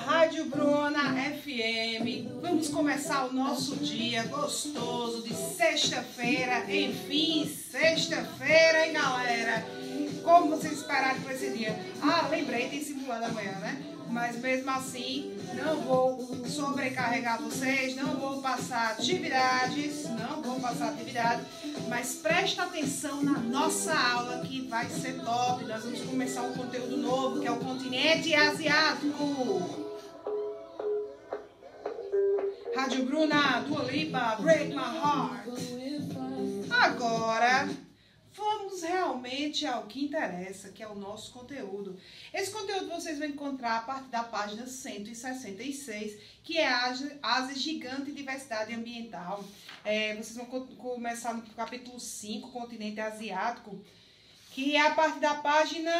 Rádio Bruna FM, vamos começar o nosso dia gostoso de sexta-feira, enfim, sexta-feira, hein, galera? Como vocês esperaram para esse dia? Ah, lembrei, tem simulado amanhã, né? Mas mesmo assim, não vou sobrecarregar vocês, não vou passar atividades, mas presta atenção na nossa aula que vai ser top. Nós vamos começar um conteúdo novo, que é o continente asiático. Rádio Bruna, Dua Lipa, Break My Heart. Agora, vamos realmente ao que interessa, que é o nosso conteúdo. Esse conteúdo vocês vão encontrar a partir da página 166, que é Ásia Gigante e Diversidade Ambiental. Vocês vão começar no capítulo 5, Continente Asiático, que é a partir da página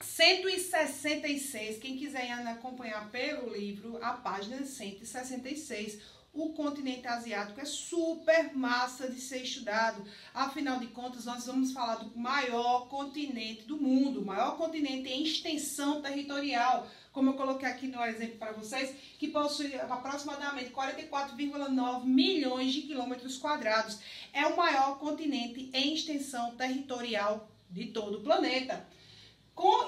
166. Quem quiser acompanhar pelo livro, a página 166. O continente asiático é super massa de ser estudado. Afinal de contas, nós vamos falar do maior continente do mundo, o maior continente em extensão territorial, como eu coloquei aqui no exemplo para vocês, que possui aproximadamente 44,9 milhões de quilômetros quadrados. É o maior continente em extensão territorial de todo o planeta.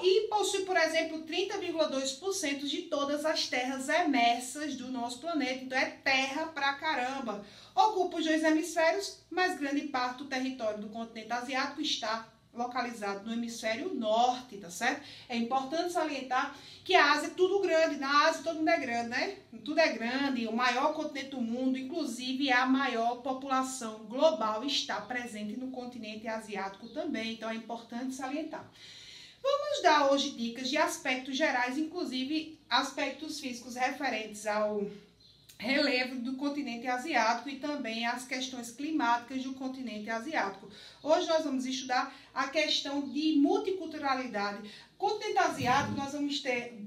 E possui, por exemplo, 30,2% de todas as terras emersas do nosso planeta. Então é terra pra caramba. Ocupa os 2 hemisférios, mas grande parte do território do continente asiático está localizado no hemisfério norte, tá certo? É importante salientar que a Ásia é tudo grande. Na Ásia todo mundo é grande, né? Tudo é grande, o maior continente do mundo, inclusive a maior população global está presente no continente asiático também. Então é importante salientar. Vamos dar hoje dicas de aspectos gerais, inclusive aspectos físicos referentes ao relevo do continente asiático e também as questões climáticas do continente asiático. Hoje nós vamos estudar a questão de multiculturalidade. No continente asiático nós vamos ter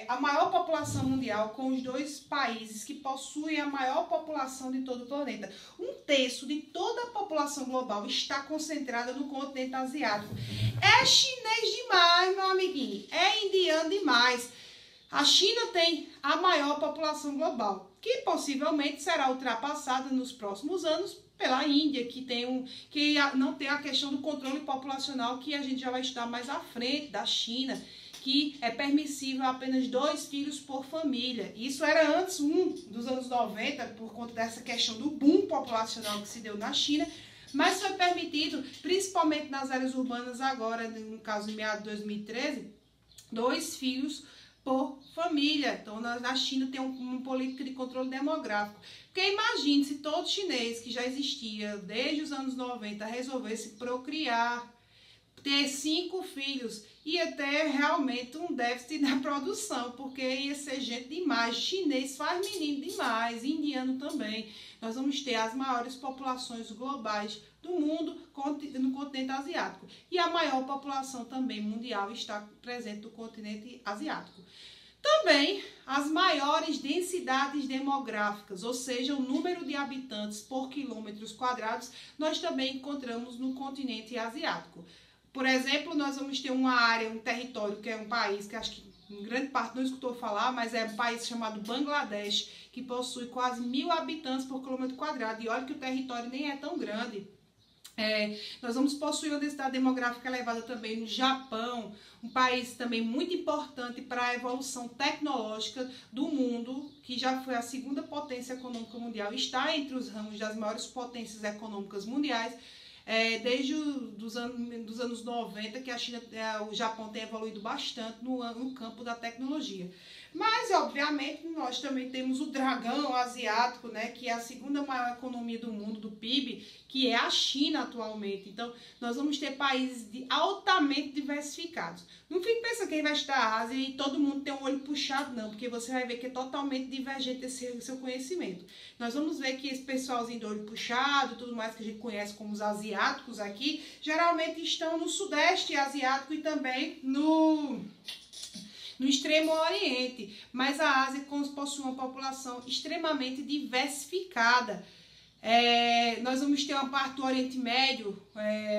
a maior população mundial, com os 2 países que possuem a maior população de todo o planeta. 1/3 de toda a população global está concentrada no continente asiático. É chinês demais, meu amiguinho. É indiano demais. A China tem a maior população global, que possivelmente será ultrapassada nos próximos anos pela Índia, que não tem a questão do controle populacional, que a gente já vai estudar mais à frente, da China, que é permissível apenas 2 filhos por família. Isso era antes dos anos 90, por conta dessa questão do boom populacional que se deu na China, mas foi permitido, principalmente nas áreas urbanas agora, no caso em meados de 2013, 2 filhos por família. Então, na China tem uma política de controle demográfico. Porque imagine se todo chinês que já existia desde os anos 90 resolvesse procriar, ter 5 filhos, ia ter realmente um déficit na produção, porque ia ser gente demais. Chinês faz menino demais, indiano também. Nós vamos ter as maiores populações globais do mundo no continente asiático. E a maior população também mundial está presente no continente asiático. Também as maiores densidades demográficas, ou seja, o número de habitantes por quilômetros quadrados, nós também encontramos no continente asiático. Por exemplo, nós vamos ter uma área, um território, que é um país que acho que em grande parte não escutou falar, mas é um país chamado Bangladesh, que possui quase 1.000 habitantes por quilômetro quadrado. E olha que o território nem é tão grande. Nós vamos possuir uma densidade demográfica elevada também no Japão, um país também muito importante para a evolução tecnológica do mundo, que já foi a 2ª potência econômica mundial, está entre os ramos das maiores potências econômicas mundiais. Desde os anos 90, que o Japão tem evoluído bastante no campo da tecnologia. Mas, obviamente, nós também temos o dragão asiático, né, que é a 2ª maior economia do mundo, do PIB, que é a China atualmente. Então, nós vamos ter países altamente diversificados. Não fique pensando que vai estar a Ásia e todo mundo tem um olho puxado, não, porque você vai ver que é totalmente divergente esse seu conhecimento. Nós vamos ver que esse pessoalzinho do olho puxado, tudo mais que a gente conhece como os asiáticos, asiáticos aqui, geralmente estão no Sudeste Asiático e também no Extremo Oriente. Mas a Ásia possui uma população extremamente diversificada. Nós vamos ter uma parte do Oriente Médio,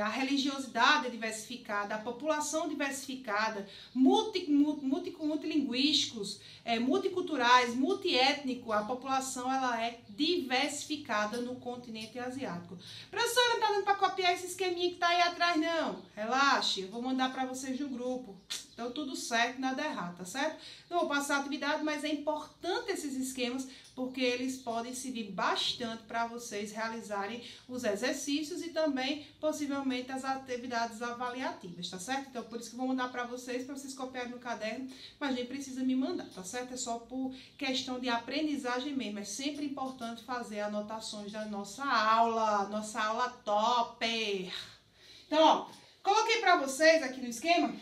a religiosidade é diversificada, a população diversificada, multilinguísticos, multiculturais, multiétnico, a população ela é diversificada no continente asiático. Professora, não tá dando para copiar esse esqueminha que tá aí atrás, não. Relaxe, eu vou mandar para vocês no grupo. Então tudo certo, nada errado, tá certo? Não vou passar a atividade, mas é importante esses esquemas, porque eles podem servir bastante para vocês realizarem os exercícios e também, possivelmente, as atividades avaliativas, tá certo? Então, por isso que eu vou mandar para vocês copiarem no caderno, mas nem precisa me mandar, tá certo? É só por questão de aprendizagem mesmo. É sempre importante fazer anotações da nossa aula topper. Então, ó, coloquei para vocês aqui no esquema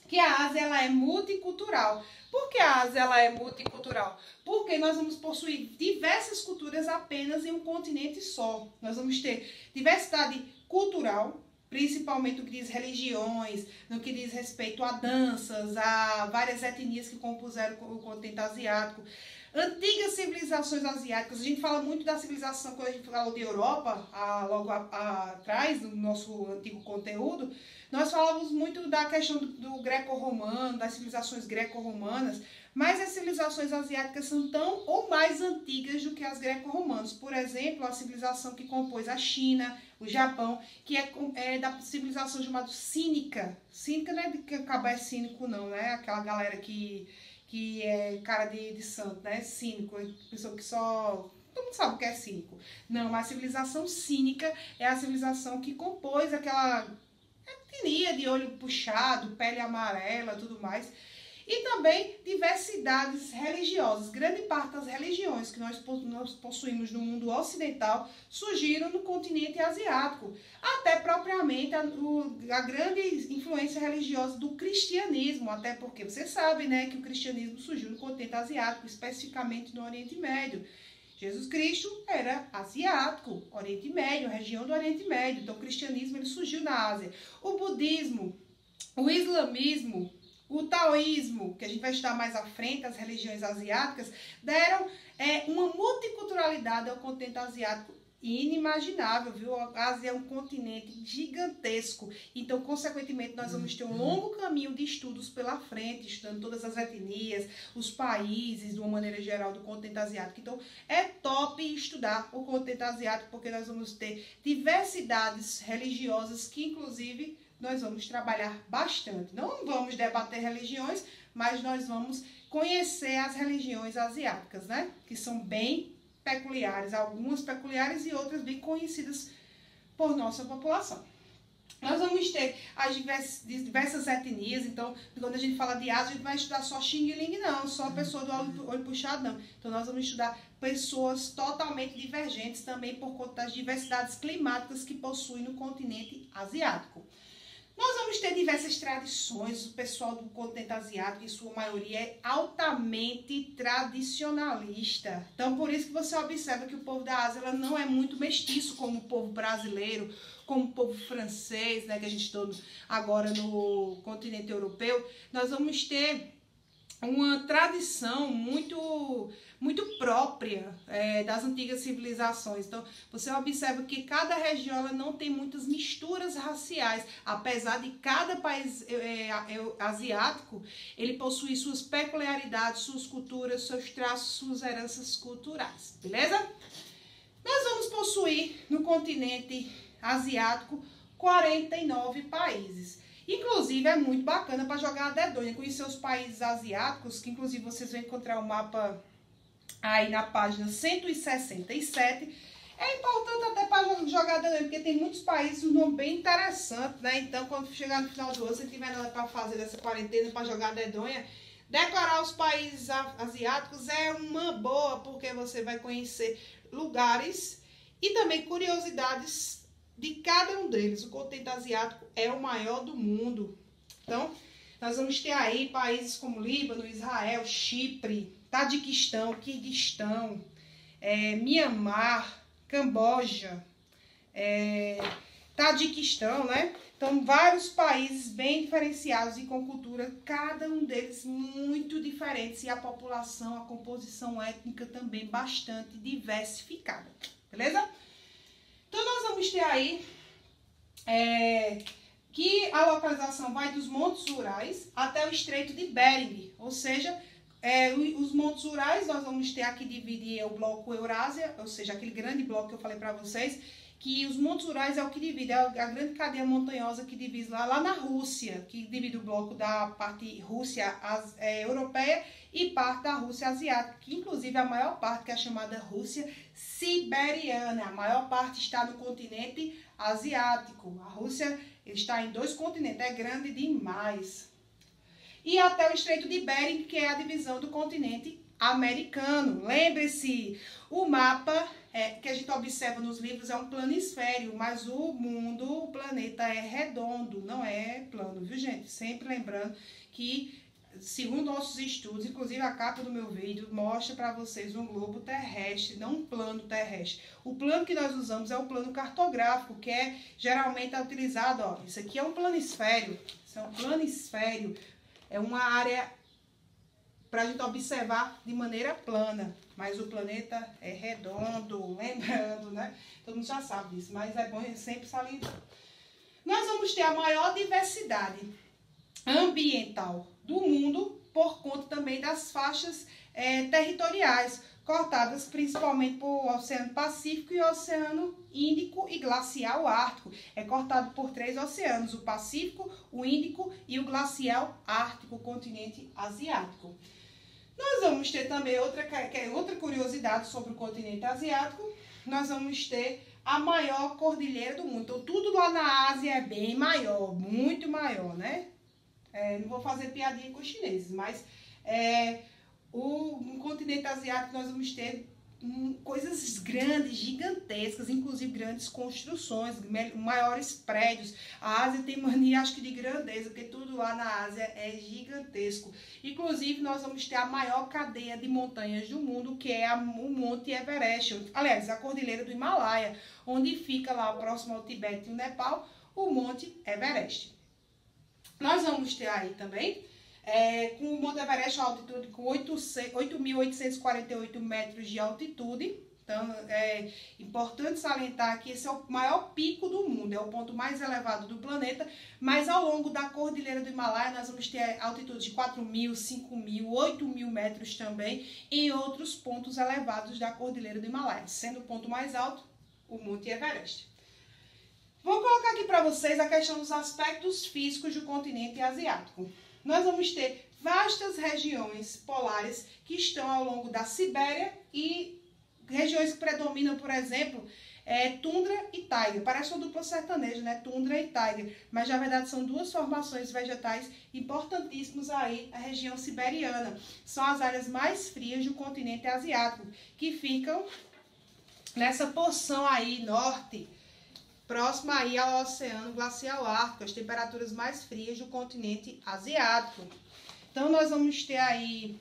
que a Ásia ela é multicultural. Por que a Ásia ela é multicultural? Porque nós vamos possuir diversas culturas apenas em um continente só. Nós vamos ter diversidade cultural, principalmente no que diz religiões, no que diz respeito a danças, a várias etnias que compuseram o continente asiático. Antigas civilizações asiáticas, a gente fala muito da civilização, quando a gente falou de Europa, logo atrás, no nosso antigo conteúdo, nós falamos muito da questão do greco-romano, das civilizações greco-romanas, mas as civilizações asiáticas são tão ou mais antigas do que as greco-romanas. Por exemplo, a civilização que compôs a China, o Japão, que é da civilização chamada cínica. Cínica não é de que acabar é cínico não, né? Aquela galera que é cara de santo, né? Cínico, pessoa que só... Todo mundo sabe o que é cínico. Não, mas a civilização cínica é a civilização que compôs aquela etnia de olho puxado, pele amarela, tudo mais. E também diversidades religiosas. Grande parte das religiões que nós possuímos no mundo ocidental surgiram no continente asiático. Até propriamente a grande influência religiosa do cristianismo. Até porque você sabe, né, que o cristianismo surgiu no continente asiático, especificamente no Oriente Médio. Jesus Cristo era asiático, Oriente Médio, região do Oriente Médio. Então o cristianismo ele surgiu na Ásia. O budismo, o islamismo, o taoísmo, que a gente vai estudar mais à frente, as religiões asiáticas, deram uma multiculturalidade ao continente asiático inimaginável, viu? A Ásia é um continente gigantesco, então, consequentemente, nós vamos ter um longo caminho de estudos pela frente, estudando todas as etnias, os países, de uma maneira geral, do continente asiático. Então, é top estudar o continente asiático, porque nós vamos ter diversidades religiosas que, inclusive, nós vamos trabalhar bastante. Não vamos debater religiões, mas nós vamos conhecer as religiões asiáticas, né? Que são bem peculiares, algumas peculiares e outras bem conhecidas por nossa população. Nós vamos ter as diversas etnias, então, quando a gente fala de Ásia, a gente vai estudar só Xing Ling, não, só a pessoa do olho puxado, não. Então, nós vamos estudar pessoas totalmente divergentes também por conta das diversidades climáticas que possuem no continente asiático. Nós vamos ter diversas tradições, o pessoal do continente asiático, em sua maioria, é altamente tradicionalista. Então, por isso que você observa que o povo da Ásia ela não é muito mestiço como o povo brasileiro, como o povo francês, né, que a gente está agora no continente europeu. Nós vamos ter uma tradição muito própria das antigas civilizações. Então, você observa que cada região ela não tem muitas misturas raciais, apesar de cada país asiático, ele possui suas peculiaridades, suas culturas, seus traços, suas heranças culturais, beleza? Nós vamos possuir no continente asiático 49 países. Inclusive, é muito bacana para jogar a dedonha, conhecer os países asiáticos, que inclusive vocês vão encontrar o mapa aí na página 167. É importante até para jogar a dedonha, porque tem muitos países, um nome bem interessante, né? Então, quando chegar no final do ano, se tiver nada para fazer dessa quarentena, para jogar a dedonha, decorar os países asiáticos é uma boa, porque você vai conhecer lugares e também curiosidades de cada um deles. O continente asiático é o maior do mundo. Então, nós vamos ter aí países como Líbano, Israel, Chipre, Tadiquistão, Quirguistão, Mianmar, Camboja, Tajiquistão, né? Então, vários países bem diferenciados e com cultura, cada um deles muito diferentes, e a população, a composição étnica também bastante diversificada, beleza? Então, nós vamos ter aí que a localização vai dos Montes Urais até o Estreito de Bering, ou seja, os Montes Urais nós vamos ter aqui dividir o bloco Eurásia, ou seja, aquele grande bloco que eu falei para vocês, que os Montes Urais é o que divide, é a grande cadeia montanhosa que divide lá na Rússia, que divide o bloco da parte Rússia europeia e parte da Rússia asiática, que inclusive a maior parte, que é a chamada Rússia siberiana, a maior parte está no continente asiático. A Rússia está em 2 continentes, é grande demais. E até o Estreito de Bering, que é a divisão do continente americano. Lembre-se, o mapa que a gente observa nos livros é um planisfério, mas o mundo, o planeta é redondo, não é plano, viu, gente? Sempre lembrando que, segundo nossos estudos, inclusive a capa do meu vídeo mostra para vocês um globo terrestre, não um plano terrestre. O plano que nós usamos é o plano cartográfico, que geralmente é utilizado, ó, isso aqui é um planisfério, isso é um planisfério, é uma área para a gente observar de maneira plana, mas o planeta é redondo, lembrando, né? Todo mundo já sabe disso, mas é bom sempre salientar. Nós vamos ter a maior diversidade ambiental do mundo por conta também das faixas territoriais, cortadas principalmente por Oceano Pacífico e Oceano Índico e Glacial Ártico. É cortado por 3 oceanos, o Pacífico, o Índico e o Glacial Ártico, o continente asiático. Nós vamos ter também outra curiosidade sobre o continente asiático. Nós vamos ter a maior cordilheira do mundo. Então, tudo lá na Ásia é bem maior, muito maior, né? Não vou fazer piadinha com os chineses, mas no continente asiático nós vamos ter coisas grandes, gigantescas, inclusive grandes construções, maiores prédios. A Ásia tem mania, acho que, de grandeza, porque tudo lá na Ásia é gigantesco. Inclusive, nós vamos ter a maior cadeia de montanhas do mundo, que é o Monte Everest. Aliás, a Cordilheira do Himalaia, onde fica lá próximo ao Tibete e o Nepal, o Monte Everest. Nós vamos ter aí também com o Monte Everest, a altitude com 8.848 metros de altitude. Então, é importante salientar que esse é o maior pico do mundo, é o ponto mais elevado do planeta, mas ao longo da Cordilheira do Himalaia nós vamos ter altitude de 4.000, 5.000, 8.000 metros também em outros pontos elevados da Cordilheira do Himalaia, sendo o ponto mais alto o Monte Everest. Vou colocar aqui para vocês a questão dos aspectos físicos do continente asiático. Nós vamos ter vastas regiões polares que estão ao longo da Sibéria e regiões que predominam, por exemplo, tundra e taiga. Parece uma dupla sertaneja, né? Tundra e taiga. Mas, na verdade, são 2 formações vegetais importantíssimas aí na região siberiana. São as áreas mais frias do continente asiático, que ficam nessa porção aí norte, próxima aí ao Oceano Glacial Ártico, as temperaturas mais frias do continente asiático. Então, nós vamos ter aí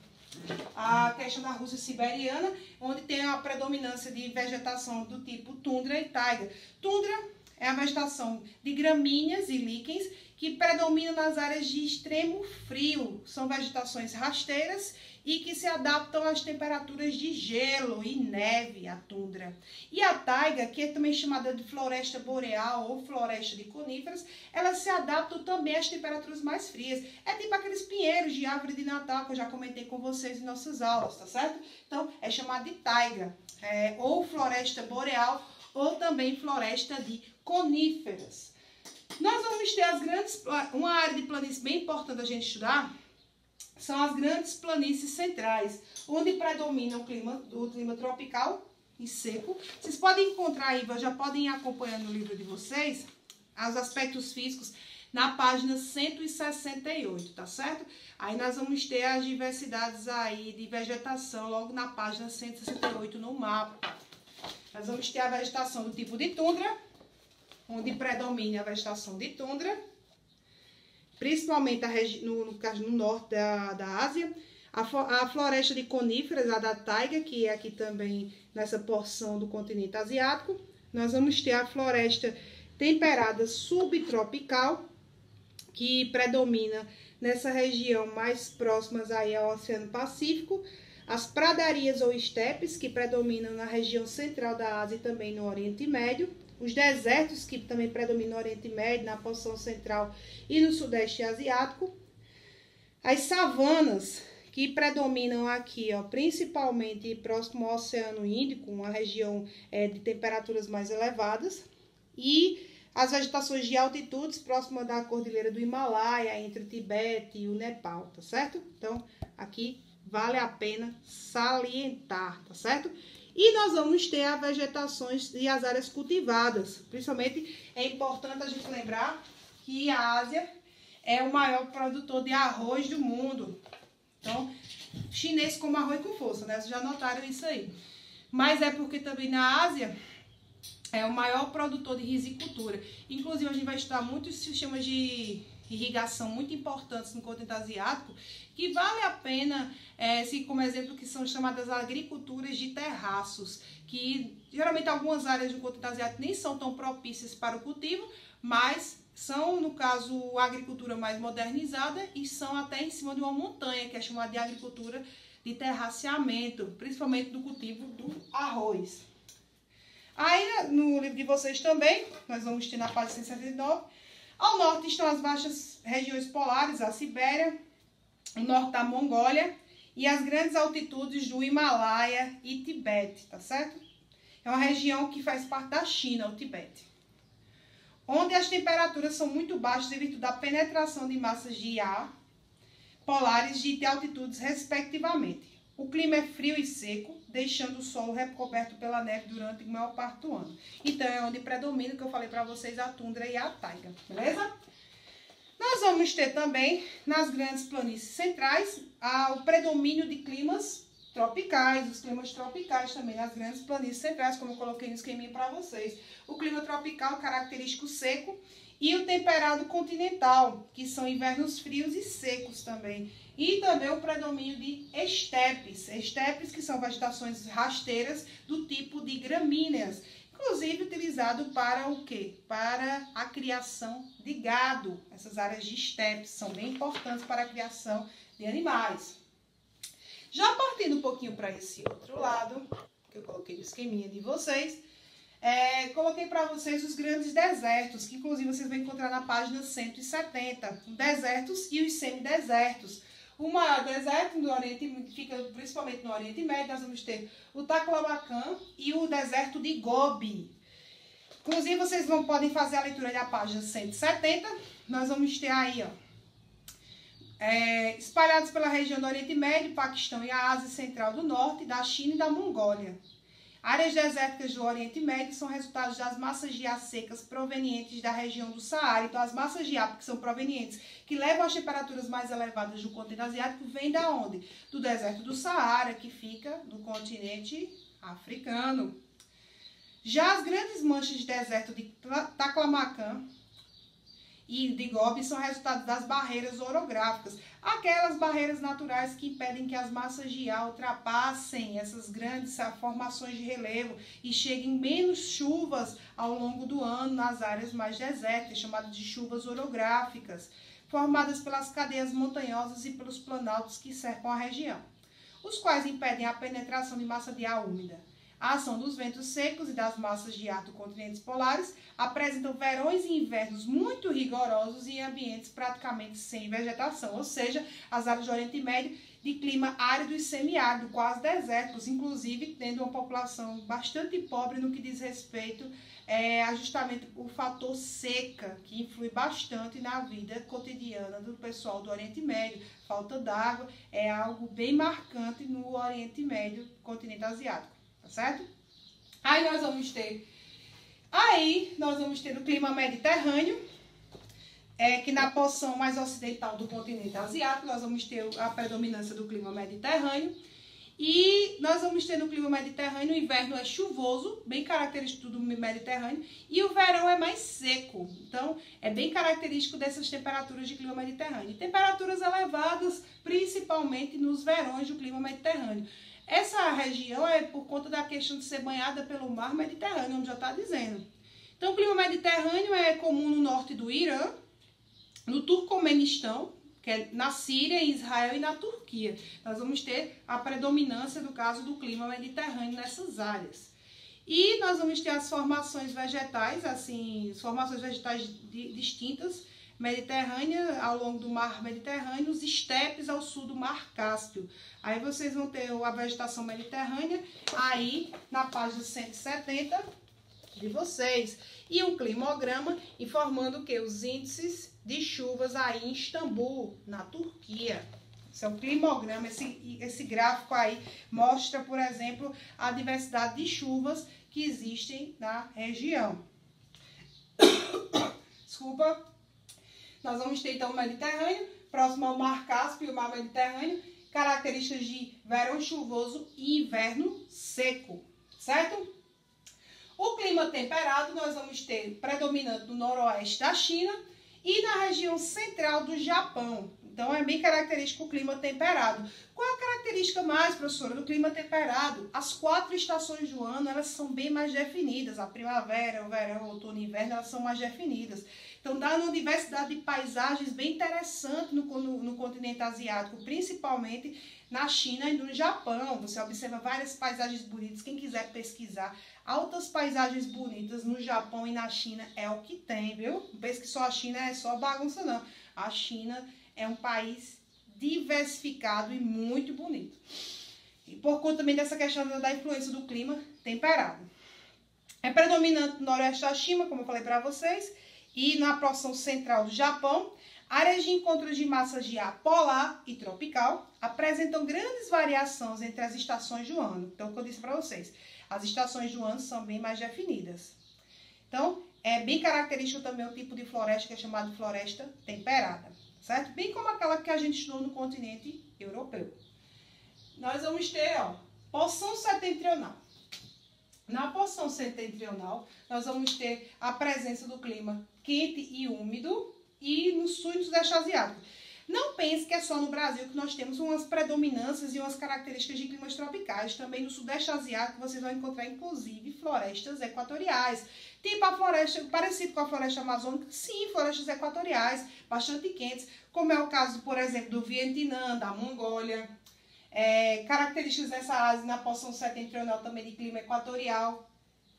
a questão da Rússia siberiana, onde tem a predominância de vegetação do tipo tundra e taiga. Tundra é a vegetação de gramíneas e líquens que predominam nas áreas de extremo frio. São vegetações rasteiras e que se adaptam às temperaturas de gelo e neve, a tundra. E a taiga, que é também chamada de floresta boreal ou floresta de coníferas, elas se adaptam também às temperaturas mais frias. É tipo aqueles pinheiros de árvore de Natal que eu já comentei com vocês em nossas aulas, tá certo? Então, é chamado de taiga, ou floresta boreal, ou também floresta de coníferas. Nós vamos ter uma área de planície bem importante a gente estudar, são as grandes planícies centrais, onde predomina o clima tropical e seco. Vocês podem encontrar aí, já podem ir acompanhando no livro de vocês, os aspectos físicos na página 168, tá certo? Aí nós vamos ter as diversidades aí de vegetação logo na página 168 no mapa. Nós vamos ter a vegetação do tipo de tundra, onde predomina a vegetação de tundra, principalmente no norte da Ásia, a floresta de coníferas, a da taiga, que é aqui também nessa porção do continente asiático. Nós vamos ter a floresta temperada subtropical, que predomina nessa região mais próximas aí ao Oceano Pacífico, as pradarias ou estepes, que predominam na região central da Ásia e também no Oriente Médio, os desertos, que também predominam no Oriente Médio, na porção central e no Sudeste Asiático, as savanas, que predominam aqui, ó, principalmente próximo ao Oceano Índico, uma região de temperaturas mais elevadas, e as vegetações de altitudes próximas da Cordilheira do Himalaia, entre o Tibete e o Nepal, tá certo? Então, aqui vale a pena salientar, tá certo? E nós vamos ter as vegetações e as áreas cultivadas. Principalmente é importante a gente lembrar que a Ásia é o maior produtor de arroz do mundo. Então, chinês come arroz com força, né? Vocês já notaram isso aí. Mas é porque também na Ásia é o maior produtor de risicultura. Inclusive, a gente vai estudar muitos sistemas de irrigação muito importantes no continente asiático, que vale a pena, como exemplo, que são chamadas agriculturas de terraços, que geralmente algumas áreas do continente asiático nem são tão propícias para o cultivo, mas são, no caso, a agricultura mais modernizada e são até em cima de uma montanha, que é chamada de agricultura de terraceamento, principalmente do cultivo do arroz. Aí, no livro de vocês também, nós vamos ter na página 179, ao norte estão as baixas regiões polares, a Sibéria, o norte da Mongólia e as grandes altitudes do Himalaia e Tibete, tá certo? É uma região que faz parte da China, o Tibete, onde as temperaturas são muito baixas em virtude da penetração de massas de ar polares de altitudes respectivamente. O clima é frio e seco, deixando o solo recoberto pela neve durante a maior parte do ano. Então, é onde predomina, que eu falei para vocês, a tundra e a taiga, beleza? Nós vamos ter também, nas grandes planícies centrais, o predomínio de climas tropicais, os climas tropicais também nas grandes planícies centrais, como eu coloquei no esqueminha para vocês. O clima tropical, característico seco, e o temperado continental, que são invernos frios e secos também. E também o predomínio de estepes. Estepes, que são vegetações rasteiras do tipo de gramíneas, inclusive utilizado para o quê? Para a criação de gado. Essas áreas de estepes são bem importantes para a criação de animais. Já partindo um pouquinho para esse outro lado, que eu coloquei no esqueminha de vocês, coloquei para vocês os grandes desertos, que inclusive vocês vão encontrar na página 170, desertos e os semidesertos. O maior deserto do Oriente, que fica principalmente no Oriente Médio, nós vamos ter o Taklamakan e o deserto de Gobi. Inclusive, vocês podem fazer a leitura da página 170. Nós vamos ter aí, ó, espalhados pela região do Oriente Médio, Paquistão e a Ásia Central do Norte, da China e da Mongólia. Áreas desérticas do Oriente Médio são resultados das massas de ar secas provenientes da região do Saara. Então, as massas de ar que são provenientes, que levam às temperaturas mais elevadas do continente asiático, vêm da onde? Do deserto do Saara, que fica no continente africano. Já as grandes manchas de deserto de Taklamakan e de Gobi são resultados das barreiras orográficas, aquelas barreiras naturais que impedem que as massas de ar ultrapassem essas grandes formações de relevo e cheguem menos chuvas ao longo do ano nas áreas mais desérticas, chamadas de chuvas orográficas, formadas pelas cadeias montanhosas e pelos planaltos que cercam a região, os quais impedem a penetração de massa de ar úmida. A ação dos ventos secos e das massas de ar dos continentes polares apresentam verões e invernos muito rigorosos e ambientes praticamente sem vegetação, ou seja, as áreas do Oriente Médio de clima árido e semiárido, quase desérticos, inclusive tendo uma população bastante pobre no que diz respeito a justamente o fator seca, que influi bastante na vida cotidiana do pessoal do Oriente Médio. Falta d'água é algo bem marcante no Oriente Médio, continente asiático. Certo? Aí nós vamos ter o clima mediterrâneo, que na porção mais ocidental do continente asiático, nós vamos ter a predominância do clima mediterrâneo. E nós vamos ter no clima mediterrâneo, o inverno é chuvoso, bem característico do Mediterrâneo, e o verão é mais seco. Então, é bem característico dessas temperaturas de clima mediterrâneo. E temperaturas elevadas, principalmente nos verões do clima mediterrâneo. Essa região é por conta da questão de ser banhada pelo mar Mediterrâneo, onde já está dizendo. Então, o clima mediterrâneo é comum no norte do Irã, no Turcomenistão, que é na Síria, em Israel e na Turquia. Nós vamos ter a predominância, no caso, do clima mediterrâneo nessas áreas. E nós vamos ter as formações vegetais, assim, formações vegetais distintas, mediterrânea, ao longo do mar Mediterrâneo, os estepes ao sul do mar Cáspio. Aí vocês vão ter a vegetação mediterrânea, aí na página 170 de vocês. E um climograma informando que os índices de chuvas aí em Istambul, na Turquia. Esse é o climograma, esse gráfico aí mostra, por exemplo, a diversidade de chuvas que existem na região. Desculpa. Nós vamos ter então o Mediterrâneo, próximo ao Mar Cáspio e o Mar Mediterrâneo, características de verão chuvoso e inverno seco, certo? O clima temperado nós vamos ter predominante no noroeste da China e na região central do Japão. Então, é bem característico o clima temperado. Qual a característica mais, professora, do clima temperado? As 4 estações do ano, elas são bem mais definidas. A primavera, o verão, o outono e o inverno, elas são mais definidas. Então, dá uma diversidade de paisagens bem interessante no continente asiático, principalmente na China e no Japão. Você observa várias paisagens bonitas. Quem quiser pesquisar, altas paisagens bonitas no Japão e na China é o que tem, viu? Não pense que só a China é só bagunça, não. A China é um país diversificado e muito bonito. E por conta também dessa questão da influência do clima temperado. É predominante no noroeste da China, como eu falei para vocês, e na porção central do Japão. Áreas de encontro de massas de ar polar e tropical apresentam grandes variações entre as estações do ano. Então, como eu disse para vocês, as estações do ano são bem mais definidas. Então, é bem característico também o tipo de floresta que é chamado de floresta temperada, certo? Bem como aquela que a gente estudou no continente europeu. Nós vamos ter, ó, porção setentrional. Na porção setentrional, nós vamos ter a presença do clima quente e úmido e no sul e no sudeste asiático. Não pense que é só no Brasil que nós temos umas predominâncias e umas características de climas tropicais. Também no sudeste asiático vocês vão encontrar, inclusive, florestas equatoriais. Tipo a floresta, parecido com a floresta amazônica, sim, florestas equatoriais, bastante quentes, como é o caso, por exemplo, do Vietnã, da Mongólia. Características dessa Ásia na porção setentrional também de clima equatorial,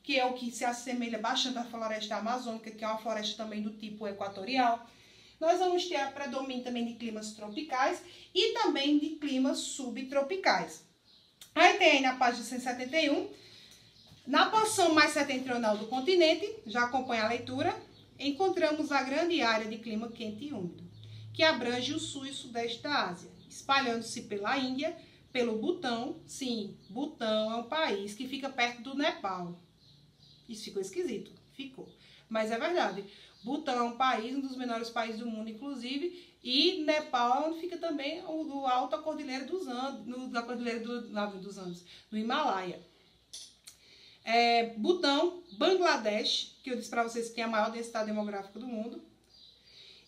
que é o que se assemelha bastante à floresta amazônica, que é uma floresta também do tipo equatorial. Nós vamos ter a predomínio também de climas tropicais e também de climas subtropicais. Aí tem aí na página 171, na porção mais setentrional do continente, já acompanha a leitura, encontramos a grande área de clima quente e úmido, que abrange o sul e o sudeste da Ásia, espalhando-se pela Índia, pelo Butão. Sim, Butão é um país que fica perto do Nepal. Isso ficou esquisito, ficou, mas é verdade. Butão é um país, um dos menores países do mundo, inclusive, e Nepal é onde fica também o alto da Cordilheira dos Andes, da Cordilheira dos Andes, no Himalaia. Butão, Bangladesh, que eu disse para vocês que tem a maior densidade demográfica do mundo,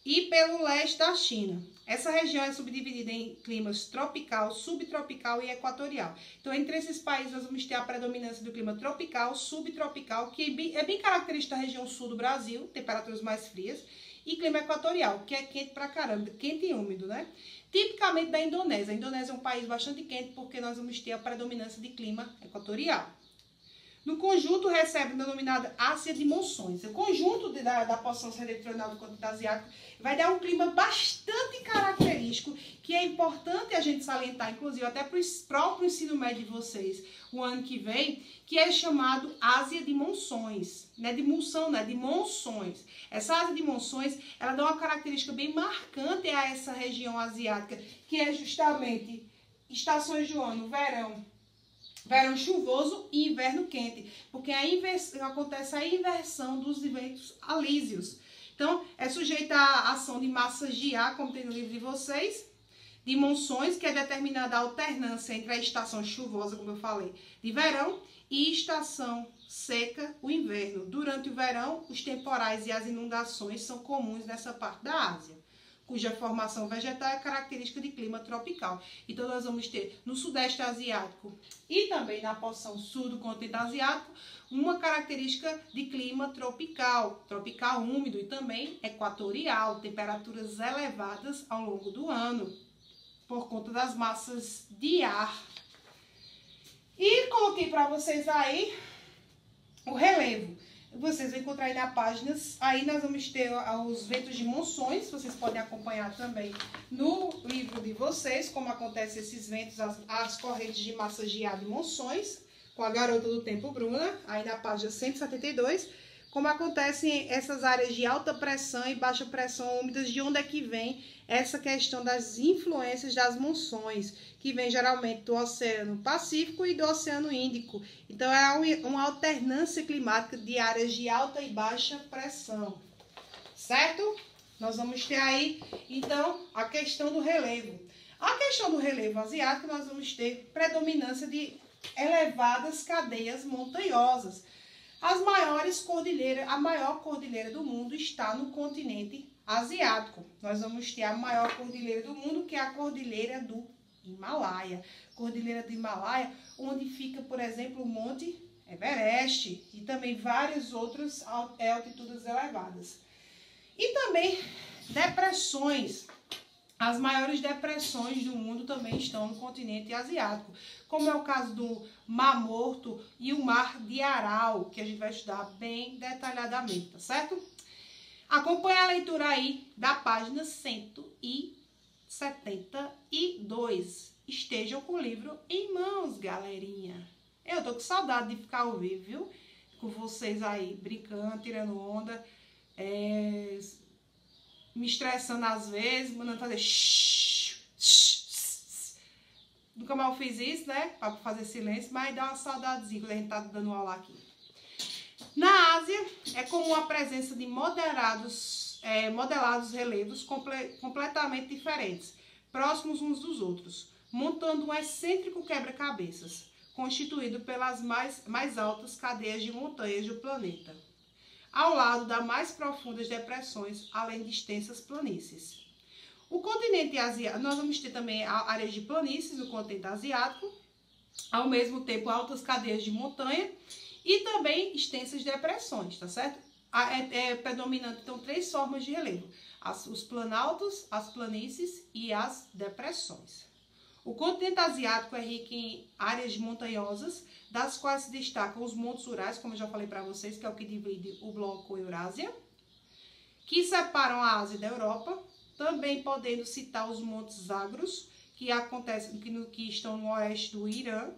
e pelo leste da China. Essa região é subdividida em climas tropical, subtropical e equatorial. Então, entre esses países, nós vamos ter a predominância do clima tropical, subtropical, que é bem característico da região sul do Brasil, temperaturas mais frias, e clima equatorial, que é quente pra caramba, quente e úmido, né? Tipicamente da Indonésia. A Indonésia é um país bastante quente porque nós vamos ter a predominância de clima equatorial. No conjunto, recebe a denominada Ásia de monções. O conjunto da porção setentrional do continente asiático vai dar um clima bastante característico, que é importante a gente salientar, inclusive até para o próprio ensino médio de vocês, o ano que vem, que é chamado Ásia de monções. Não é de monção, não é de monções. Essa Ásia de monções, ela dá uma característica bem marcante a essa região asiática, que é justamente estações do ano, verão chuvoso e inverno quente, porque acontece a inversão dos eventos alísios. Então, é sujeita à ação de massas de ar, como tem no livro de vocês, de monções, que é determinada a alternância entre a estação chuvosa, como eu falei, de verão, e estação seca, o inverno. Durante o verão, os temporais e as inundações são comuns nessa parte da Ásia. cuja formação vegetal é característica de clima tropical. Então, nós vamos ter no Sudeste Asiático e também na porção sul do continente asiático uma característica de clima tropical, tropical úmido e também equatorial, temperaturas elevadas ao longo do ano, por conta das massas de ar. E coloquei para vocês aí o relevo. Vocês vão encontrar aí na página, aí nós vamos ter os ventos de monções, vocês podem acompanhar também no livro de vocês, como acontecem esses ventos, as correntes de massas de ar de monções, com a garota do tempo Bruna, aí na página 172, como acontecem essas áreas de alta pressão e baixa pressão úmidas, de onde é que vem essa questão das influências das monções, que vem geralmente do Oceano Pacífico e do Oceano Índico. Então, é uma alternância climática de áreas de alta e baixa pressão, certo? Nós vamos ter aí, então, a questão do relevo. A questão do relevo asiático, nós vamos ter predominância de elevadas cadeias montanhosas. A maior cordilheira do mundo está no continente asiático. Nós vamos ter a maior cordilheira do mundo, que é a Cordilheira do Himalaia. Cordilheira do Himalaia, onde fica, por exemplo, o Monte Everest e também várias outras altitudes elevadas. E também depressões. As maiores depressões do mundo também estão no continente asiático, como é o caso do Mar Morto e o Mar de Aral, que a gente vai estudar bem detalhadamente, tá certo? Acompanhe a leitura aí da página 172. Estejam com o livro em mãos, galerinha. Eu tô com saudade de ficar ao vivo, viu? Com vocês aí, brincando, tirando onda, me estressando às vezes, mandando fazer Nunca mais fiz isso, né? Pra fazer silêncio, mas dá uma saudadezinha quando a gente tá dando aula aqui. Na Ásia, é comum a presença de modelados relevos completamente diferentes, próximos uns dos outros, montando um excêntrico quebra-cabeças, constituído pelas mais altas cadeias de montanhas do planeta, ao lado das mais profundas depressões, além de extensas planícies. O continente asiático, nós vamos ter também áreas de planícies no continente asiático, ao mesmo tempo altas cadeias de montanha e também extensas depressões, tá certo? É predominante, então, 3 formas de relevo: os planaltos, as planícies e as depressões. O continente asiático é rico em áreas montanhosas, das quais se destacam os Montes Urais, como eu já falei para vocês, que é o que divide o bloco Eurásia, que separam a Ásia da Europa, também podendo citar os Montes Zagros, que estão no oeste do Irã,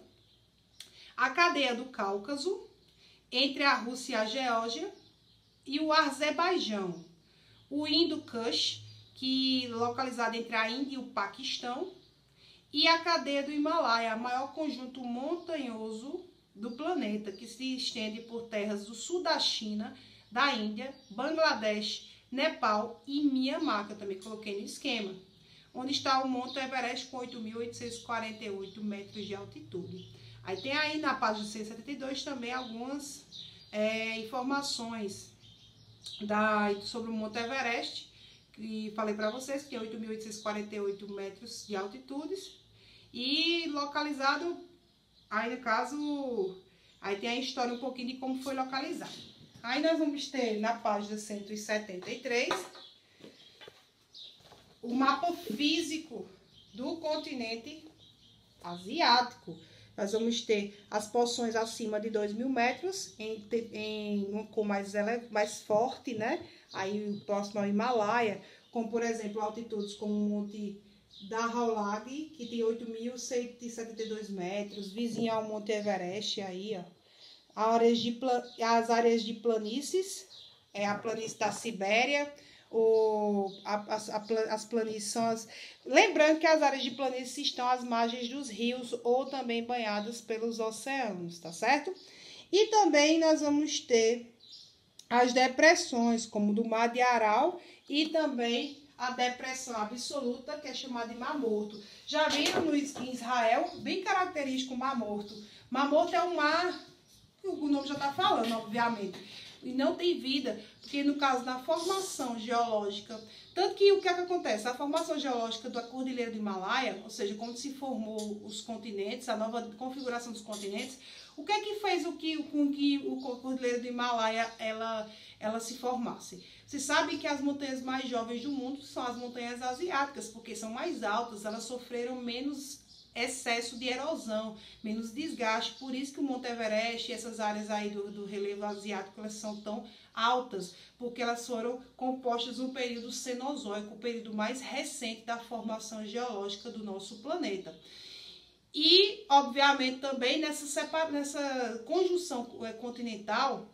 a cadeia do Cáucaso, entre a Rússia e a Geórgia, e o Azerbaijão, o Indo-Kush, que localizado entre a Índia e o Paquistão, e a cadeia do Himalaia, maior conjunto montanhoso do planeta, que se estende por terras do sul da China, da Índia, Bangladesh, Nepal e Mianmar, que eu também coloquei no esquema, onde está o Monte Everest com 8.848 metros de altitude. Aí tem aí na página 172 também algumas informações sobre o Monte Everest, que falei para vocês que é 8.848 metros de altitude e localizado, aí no caso, aí tem a história um pouquinho de como foi localizado. Aí nós vamos ter na página 173 o mapa físico do continente asiático. Nós vamos ter as porções acima de 2.000 metros, em um cor mais forte, né? Aí próximo ao Himalaia, como por exemplo altitudes como o Monte Dhaulagiri, que tem 8.172 metros, vizinho ao Monte Everest, aí, ó. As áreas de planícies, a planície da Sibéria, as planícies são lembrando que as áreas de planície estão às margens dos rios ou também banhadas pelos oceanos, tá certo? E também nós vamos ter as depressões, como do Mar de Aral e também a depressão absoluta, que é chamada de Mar Morto. Já viram em Israel? Bem característico o Mar Morto. Mar Morto é um mar, o nome já está falando, obviamente. e não tem vida, porque no caso da formação geológica, tanto que o que é que acontece? A formação geológica da Cordilheira do Himalaia, ou seja, quando se formou os continentes, a nova configuração dos continentes, o que é que fez com que a Cordilheira do Himalaia ela se formasse? Você sabe que as montanhas mais jovens do mundo são as montanhas asiáticas, porque são mais altas, elas sofreram menos excesso de erosão, menos desgaste, por isso que o Monte Everest e essas áreas aí do relevo asiático, elas são tão altas, porque elas foram compostas no período Cenozoico, o período mais recente da formação geológica do nosso planeta. E, obviamente, também nessa conjunção continental,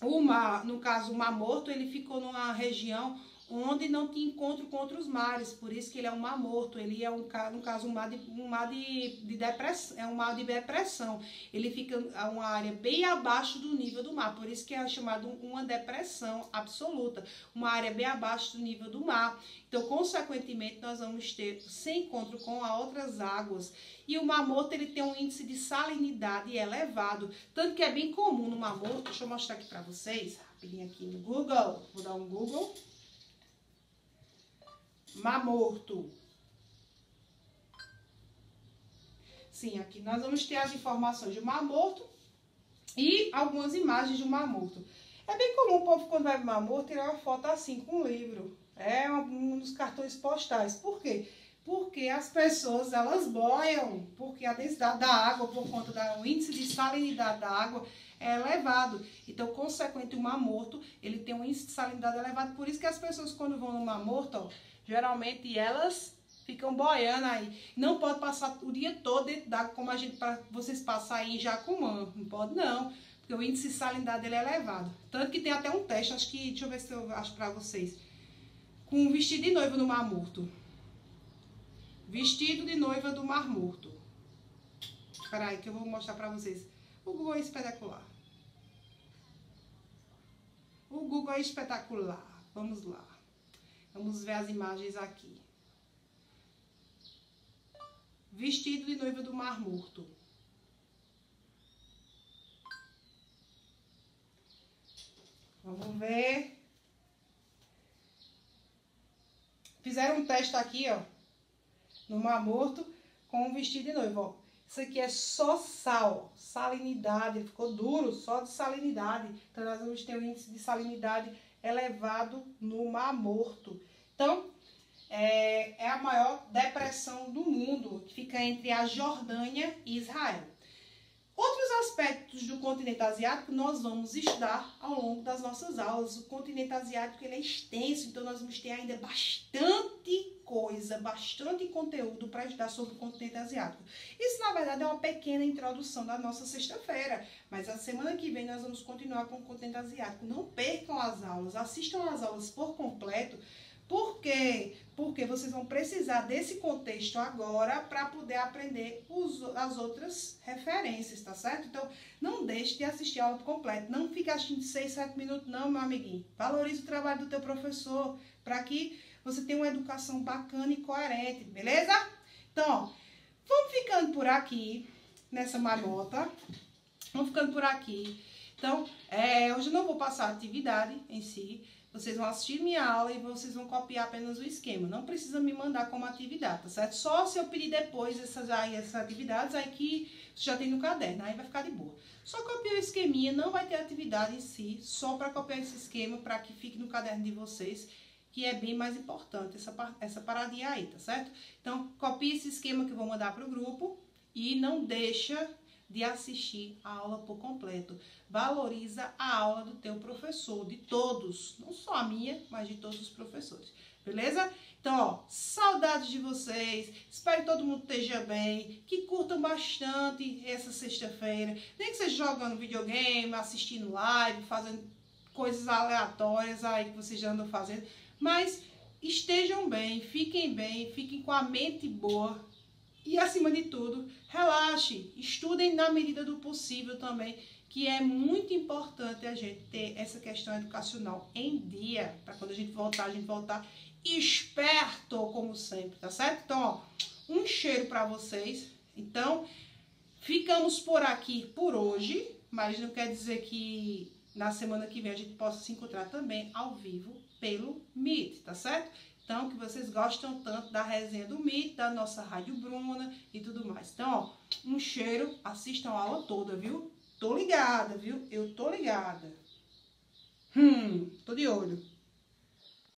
o mar, no caso o Mar Morto, ele ficou numa região onde não tinha encontro com outros mares, por isso que ele é um mar morto, ele é no caso um mar de depressão, é um mar de depressão, ele fica a uma área bem abaixo do nível do mar, por isso que é chamado uma depressão absoluta, uma área bem abaixo do nível do mar. Então, consequentemente, nós vamos ter sem encontro com outras águas. E o Mar Morto, ele tem um índice de salinidade elevado, tanto que é bem comum no Mar Morto. Deixa eu mostrar aqui para vocês, rapidinho aqui no Google, vou dar um Google. Mar Morto. Sim, aqui nós vamos ter as informações do Mar Morto e algumas imagens do Mar Morto. É bem comum o povo, quando vai pro Mar Morto, tirar uma foto assim, com um livro. É um dos cartões postais. Por quê? Porque as pessoas, elas boiam, porque a densidade da água, por conta do índice de salinidade da água, é elevado. Então, consequente, o Mar Morto, ele tem um índice de salinidade elevado. Por isso que as pessoas, quando vão no Mar Morto, ó, geralmente elas ficam boiando aí. Não pode passar o dia todo dentro d'água, como a gente, para vocês passarem em Jacumã. Não pode, não. Porque o índice de salinidade ele é elevado. Tanto que tem até um teste, acho que, deixa eu ver se eu acho para vocês. Com um vestido de noiva no Mar Morto. Vestido de noiva do Mar Morto. Espera aí que eu vou mostrar para vocês. O Google é espetacular. O Google é espetacular. Vamos lá. Vamos ver as imagens aqui. Vestido de noiva do Mar Morto. Vamos ver. Fizeram um teste aqui, ó, no Mar Morto, com um vestido de noiva, ó. Isso aqui é só sal, salinidade, ele ficou duro, só de salinidade. Então, nós vamos ter um índice de salinidade elevado no Mar Morto. Então, é a maior depressão do mundo, que fica entre a Jordânia e Israel. Outros aspectos do continente asiático nós vamos estudar ao longo das nossas aulas. O continente asiático ele é extenso, então nós vamos ter ainda bastante coisa, bastante conteúdo para estudar sobre o continente asiático. Isso, na verdade, é uma pequena introdução da nossa sexta-feira, mas a semana que vem nós vamos continuar com o continente asiático. Não percam as aulas, assistam as aulas por completo. Por quê? Porque vocês vão precisar desse contexto agora para poder aprender as outras referências, tá certo? Então, não deixe de assistir a aula completa. Não fique assistindo 6, 7 minutos, não, meu amiguinho. Valorize o trabalho do teu professor para que você tenha uma educação bacana e coerente, beleza? Então, ó, vamos ficando por aqui, nessa marmota. Vamos ficando por aqui. Então, hoje eu não vou passar a atividade em si. Vocês vão assistir minha aula e vocês vão copiar apenas o esquema. Não precisa me mandar como atividade, tá certo? Só se eu pedir depois essas atividades aí que você já tem no caderno, aí vai ficar de boa. Só copia o esqueminha, não vai ter atividade em si, só para copiar esse esquema para que fique no caderno de vocês, que é bem mais importante essa paradinha aí, tá certo? Então, copia esse esquema que eu vou mandar para o grupo e não deixa de assistir a aula por completo. Valoriza a aula do teu professor, de todos, não só a minha, mas de todos os professores, beleza? Então, ó, saudades de vocês, espero que todo mundo esteja bem, que curtam bastante essa sexta-feira, nem que seja jogando videogame, assistindo live, fazendo coisas aleatórias aí que vocês já andam fazendo, mas estejam bem, fiquem com a mente boa. E, acima de tudo, relaxe, estudem na medida do possível também, que é muito importante a gente ter essa questão educacional em dia, para quando a gente voltar esperto, como sempre, tá certo? Então, ó, um cheiro para vocês. Então, ficamos por aqui por hoje, mas não quer dizer que na semana que vem a gente possa se encontrar também ao vivo pelo Meet, tá certo? Então, que vocês gostam tanto da resenha do Meet, da nossa Rádio Bruna e tudo mais. Então, ó, um cheiro, assistam a aula toda, viu? Tô ligada, viu? Eu tô ligada. Tô de olho.